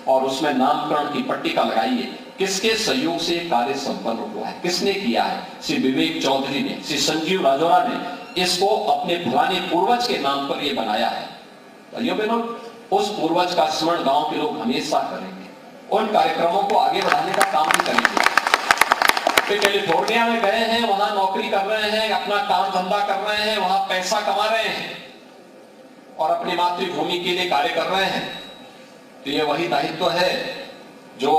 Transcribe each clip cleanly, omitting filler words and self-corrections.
और उसमें नामकरण की पट्टिका लगाइए। किसके सहयोग से कार्य संपन्न हुआ है, किसने किया है? श्री विवेक चौधरी ने, श्री संजीव राजौरा ने इसको अपने फलाने पूर्वज के नाम पर यह बनाया है। भाइयों बहनों, उस पूर्वज का स्मरण गांव के लोग हमेशा करेंगे, उन कार्यक्रमों को आगे बढ़ाने का काम भी करेंगे। वे कैलिफोर्निया में गए हैं, वहां नौकरी कर रहे हैं, अपना काम धंधा कर रहे हैं, वहां पैसा कमा रहे हैं और अपनी मातृभूमि के लिए कार्य कर रहे हैं। तो ये वही दायित्व है जो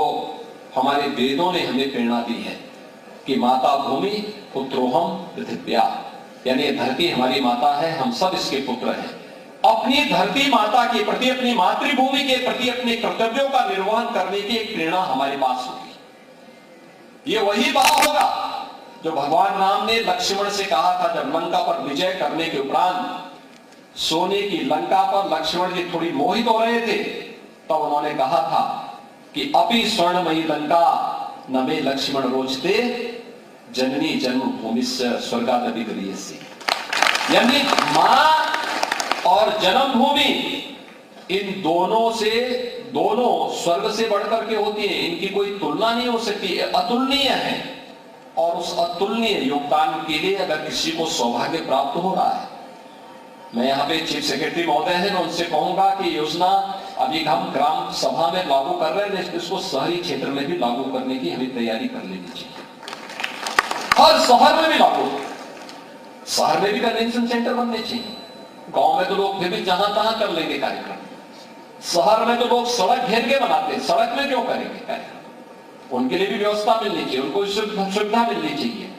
हमारे वेदों ने हमें प्रेरणा दी है कि माता भूमि पुत्रोहम पृथिव्या, यानी धरती हमारी माता है, हम सब इसके पुत्र हैं। अपनी धरती माता के प्रति, अपनी मातृभूमि के प्रति अपने कर्तव्यों का निर्वहन करने की एक प्रेरणा हमारे पास होगी। ये वही भाव होगा जो भगवान राम ने लक्ष्मण से कहा था जब लंका पर विजय करने के उपरांत सोने की लंका पर लक्ष्मण जी थोड़ी मोहित हो रहे थे, तब उन्होंने कहा था कि अपि स्वर्णमयी लंका न मे लक्ष्मण रोचते जननी जन्मभूमि स्वर्गादपि गरीयसी। यानी मां और जन्मभूमि, इन दोनों से, दोनों स्वर्ग से बढ़कर के होती है, इनकी कोई तुलना नहीं हो सकती, अतुलनीय है। और उस अतुलनीय योगदान के लिए अगर किसी को सौभाग्य प्राप्त हो रहा है, मैं यहाँ पे चीफ सेक्रेटरी महोदय हैं, मैं उनसे कहूंगा कि योजना अभी हम ग्राम सभा में लागू कर रहे हैं, इसको शहरी क्षेत्र में भी लागू करने की हमें तैयारी कर लेनी चाहिए। हर शहर में भी लागू, शहर में भी कन्वेंशन सेंटर बनने चाहिए। गांव में तो लोग फिर भी जहां तहां कर लेंगे कार्यक्रम, शहर में तो लोग सड़क घेर के बनाते हैं, सड़क में क्यों करेंगे कार्यक्रम? उनके लिए भी व्यवस्था मिलनी चाहिए, उनको सुविधा मिलनी चाहिए।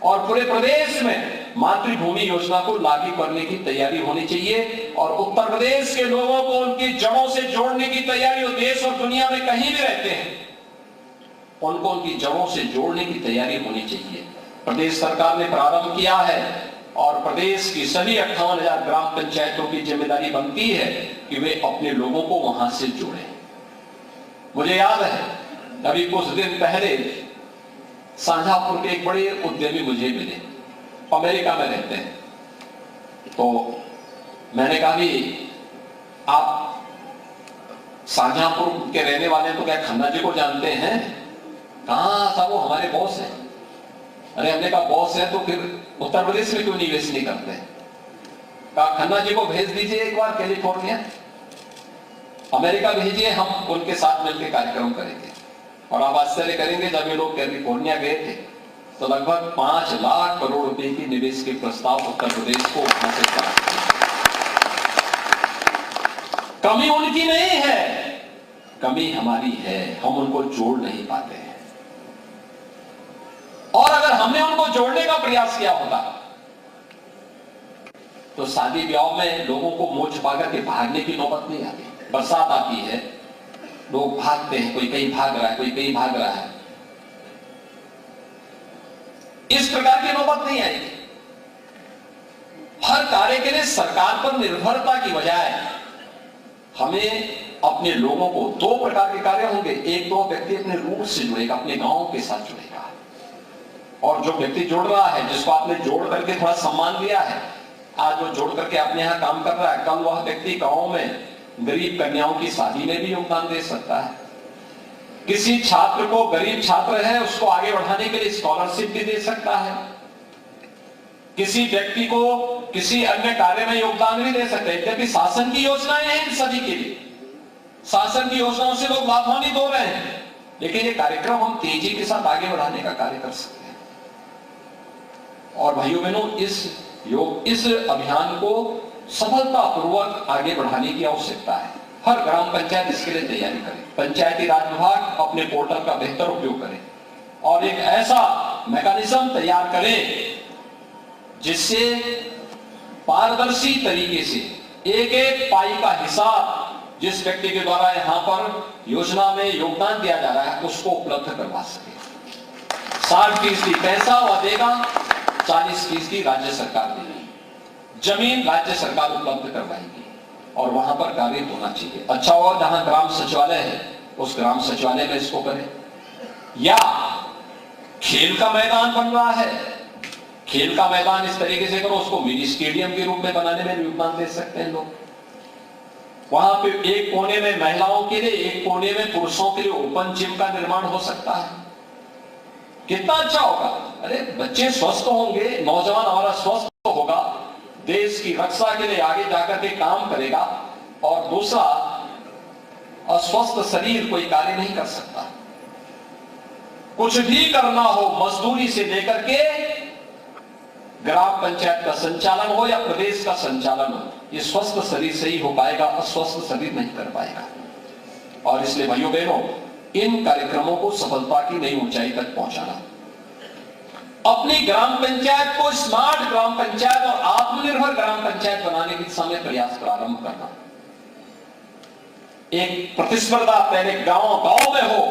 और पूरे प्रदेश में मातृभूमि योजना को लागू करने की तैयारी होनी चाहिए और उत्तर प्रदेश के लोगों को उनकी जड़ों से जोड़ने की तैयारी हो। देश और दुनिया में कहीं भी रहते हैं, उनको उनकी जड़ों से जोड़ने की तैयारी होनी चाहिए। प्रदेश सरकार ने प्रारंभ किया है और प्रदेश की सभी 58,000 ग्राम पंचायतों की जिम्मेदारी बनती है कि वे अपने लोगों को वहां से जोड़ें। मुझे याद है अभी कुछ दिन पहले शाहजहांपुर के एक बड़े उद्यमी मुझे मिले, अमेरिका में रहते हैं। तो मैंने कहा भी आप शाहजहांपुर के रहने वाले तो क्या खन्ना जी को जानते हैं? कहां था वो, हमारे बॉस हैं। अरे हमने कहा बॉस है तो फिर उत्तर प्रदेश में क्यों निवेश नहीं करते? कहा खन्ना जी को भेज दीजिए एक बार कैलिफोर्निया, अमेरिका भेजिए, हम उनके साथ मिलकर कार्यक्रम करेंगे। और आप आश्चर्य करेंगे, जब ये लोग कैलिफोर्निया गए थे तो लगभग 5 लाख करोड़ रुपए की निवेश के प्रस्ताव उत्तर प्रदेश को वहां से प्राप्त हुए। कमी उनकी नहीं है, कमी हमारी है, हम उनको जोड़ नहीं पाते हैं। और अगर हमने उनको जोड़ने का प्रयास किया होता तो शादी ब्याह में लोगों को मोच पाकर के भागने की नौबत नहीं आती। बरसात आती है, लोग भागते हैं, कोई कहीं भाग रहा है, कोई कहीं भाग रहा है, इस प्रकार की नौबत नहीं आएगी। हर कार्य के लिए सरकार पर निर्भरता की बजाय हमें अपने लोगों को, 2 प्रकार के कार्य होंगे। एक तो व्यक्ति अपने रूट से जुड़ेगा, अपने गांव के साथ जुड़ेगा, और जो व्यक्ति जोड़ रहा है, जिसको आपने जोड़ करके थोड़ा सम्मान दिया है, आज वो जोड़ करके अपने यहां काम कर रहा है, कल वह व्यक्ति गांव में गरीब कन्याओं की शादी में भी योगदान दे सकता है। किसी छात्र को, गरीब छात्र है, उसको आगे बढ़ाने के लिए स्कॉलरशिप भी दे सकता है। किसी व्यक्ति को किसी अन्य कार्य में योगदान भी दे सकते हैं। यद्यपि शासन की योजनाएं हैं इन सभी के लिए, शासन की योजनाओं से लोग लाभान्वित हो रहे हैं, लेकिन ये कार्यक्रम हम तेजी के साथ आगे बढ़ाने का कार्य कर सकते हैं। और भाइयों बहनों, इस अभियान को सफलतापूर्वक आगे बढ़ाने की आवश्यकता है। हर ग्राम पंचायत इसके लिए तैयारी करे, पंचायती राज विभाग अपने पोर्टल का बेहतर उपयोग करे और एक ऐसा मैकेनिज्म तैयार करे जिससे पारदर्शी तरीके से एक एक पाई का हिसाब जिस व्यक्ति के द्वारा यहां पर योजना में योगदान दिया जा रहा है उसको उपलब्ध करवा सके। 60% पैसा वह देगा, 40% राज्य सरकार देगी। जमीन राज्य सरकार उपलब्ध करवाएगी और वहां पर कार्य होना चाहिए। अच्छा होगा जहां ग्राम सचिवालय है उस ग्राम सचिवालय में इसको करें, या खेल का मैदान बन रहा है, खेल का मैदान इस तरीके से करो, उसको मिनी स्टेडियम के रूप में बनाने में योगदान दे सकते हैं लोग। वहां पे एक कोने में महिलाओं के लिए, एक कोने में पुरुषों के लिए ओपन जिम का निर्माण हो सकता है। कितना अच्छा होगा। अरे बच्चे स्वस्थ होंगे, नौजवान हमारा स्वस्थ होगा, देश की रक्षा के लिए आगे जाकर के काम करेगा। और दूसरा, अस्वस्थ शरीर कोई कार्य नहीं कर सकता। कुछ भी करना हो, मजदूरी से लेकर के ग्राम पंचायत का संचालन हो या प्रदेश का संचालन हो, ये स्वस्थ शरीर से ही हो पाएगा, अस्वस्थ शरीर नहीं कर पाएगा। और इसलिए भाइयों बहनों, इन कार्यक्रमों को सफलता की नई ऊंचाई तक पहुंचाना, अपनी ग्राम पंचायत को स्मार्ट ग्राम पंचायत और आत्मनिर्भर ग्राम पंचायत बनाने की दिशा में प्रयास प्रारंभ करना। एक प्रतिस्पर्धा पहले गांव में हो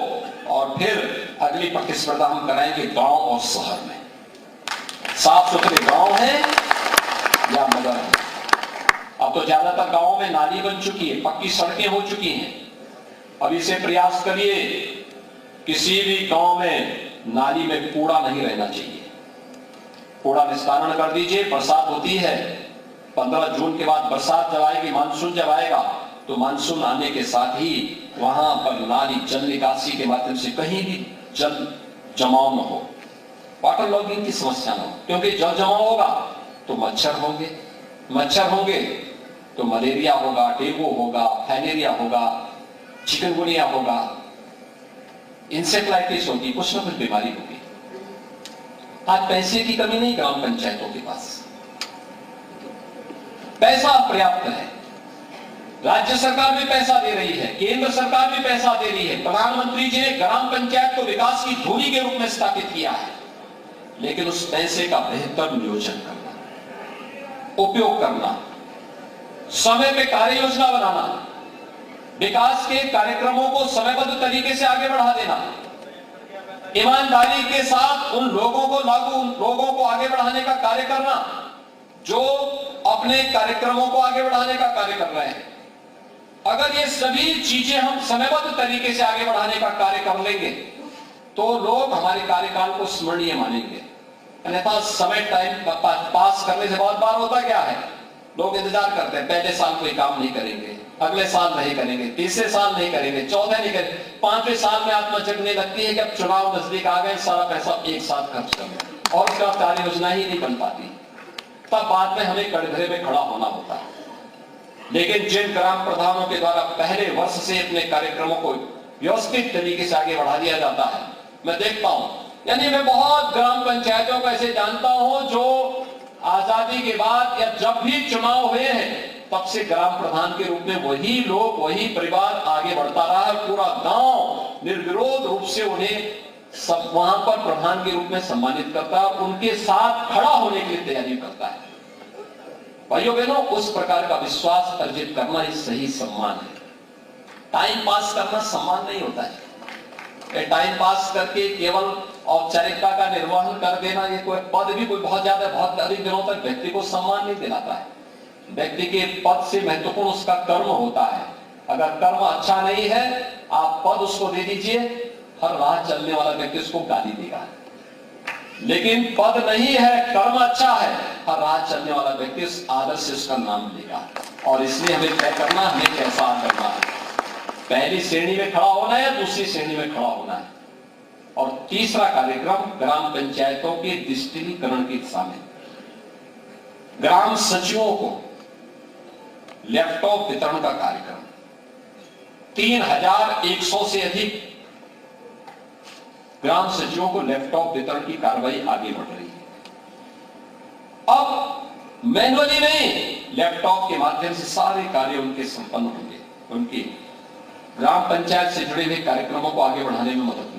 और फिर अगली प्रतिस्पर्धा हम कराएंगे गांव और शहर में। साफ सुथरे गांव है या नगर है। अब तो ज्यादातर गांवों में नाली बन चुकी है, पक्की सड़कें हो चुकी हैं। अब इसे प्रयास करिए, किसी भी गांव में नाली में कूड़ा नहीं रहना चाहिए। कूड़ा निस्तारण कर दीजिए। बरसात होती है, 15 जून के बाद बरसात जब आएगी, मानसून जब आएगा, तो मानसून आने के साथ ही वहां पर नाली जल निकासी के माध्यम से कहीं भी जल जमाव न हो, वाटर लॉगिंग की समस्या न हो। क्योंकि जल जमाव होगा तो मच्छर होंगे तो मलेरिया होगा, डेंगू होगा, फाइलेरिया होगा, चिकनगुनिया होगा, इंसेफ्लाइटिस होगी, कुछ ना कुछ बीमारी होगी। आज पैसे की कमी नहीं ग्राम पंचायतों के पास, पैसा पर्याप्त है। राज्य सरकार भी पैसा दे रही है, केंद्र सरकार भी पैसा दे रही है। प्रधानमंत्री जी ने ग्राम पंचायत को विकास की धुरी के रूप में स्थापित किया है। लेकिन उस पैसे का बेहतर नियोजन करना, उपयोग करना, समय पे कार्य योजना बनाना, विकास के कार्यक्रमों को समयबद्ध तरीके से आगे बढ़ा देना, ईमानदारी के साथ उन लोगों को आगे बढ़ाने का कार्य करना जो अपने कार्यक्रमों को आगे बढ़ाने का कार्य कर रहे हैं। अगर ये सभी चीजें हम समयबद्ध तरीके से आगे बढ़ाने का कार्य कर लेंगे तो लोग हमारे कार्यकाल को स्मरणीय मानेंगे। अन्यथा समय टाइम पास करने से बहुत बार होता क्या है, लोग इंतजार करते हैं, पहले साल कोई काम नहीं करेंगे, अगले साल नहीं करेंगे, तीसरे साल नहीं करेंगे, 14 नहीं करेंगे, 5वें साल में आत्मा जगने लगती है कि अब चुनाव नजदीक आ गए, सारा पैसा एक साथ खर्च कर लें और उसका कार्य योजना ही नहीं बन पाती। तब बाद में हमें कटघरे में खड़ा होना होता है। लेकिन जिन ग्राम प्रधानों के द्वारा पहले वर्ष से अपने कार्यक्रमों को व्यवस्थित तरीके से आगे बढ़ा दिया जाता है, मैं देखता हूं, यानी मैं बहुत ग्राम पंचायतों को ऐसे जानता हूं जो आजादी के बाद या जब भी चुनाव हुए हैं तब से ग्राम प्रधान के रूप में वही लोग, वही परिवार आगे बढ़ता रहा है। पूरा गांव निर्विरोध रूप से उन्हें सब वहां पर प्रधान के रूप में सम्मानित करता है, उनके साथ खड़ा होने के लिए तैयारी करता है। भाइयों बहनों, उस प्रकार का विश्वास अर्जित करना ही सही सम्मान है। टाइम पास करना सम्मान नहीं होता है। टाइम पास करके केवल औपचारिकता का निर्वहन कर देना, ये कोई पद भी कोई बहुत अधिक दिनों तक व्यक्ति को सम्मान नहीं दिलाता है। व्यक्ति के पद से महत्वपूर्ण उसका कर्म होता है। अगर कर्म अच्छा नहीं है, आप पद उसको दे दीजिए, हर राह चलने वाला व्यक्ति उसको गाली देगा। लेकिन पद नहीं है, कर्म अच्छा है, हर राह चलने वाला व्यक्ति उस आदर से उसका नाम लेगा। और इसलिए हमें तय करना, हमें कैसा करना है, पहली श्रेणी में खड़ा होना है या दूसरी श्रेणी में खड़ा होना है। और तीसरा कार्यक्रम ग्राम पंचायतों के डिजिटलीकरण की दिशा में ग्राम सचिवों को लैपटॉप वितरण का कार्यक्रम। 3100 से अधिक ग्राम सचिवों को लैपटॉप वितरण की कार्रवाई आगे बढ़ रही है। अब मैनुअली नहीं, लैपटॉप के माध्यम से सारे कार्य उनके संपन्न होंगे, उनकी ग्राम पंचायत से जुड़े हुए कार्यक्रमों को आगे बढ़ाने में मदद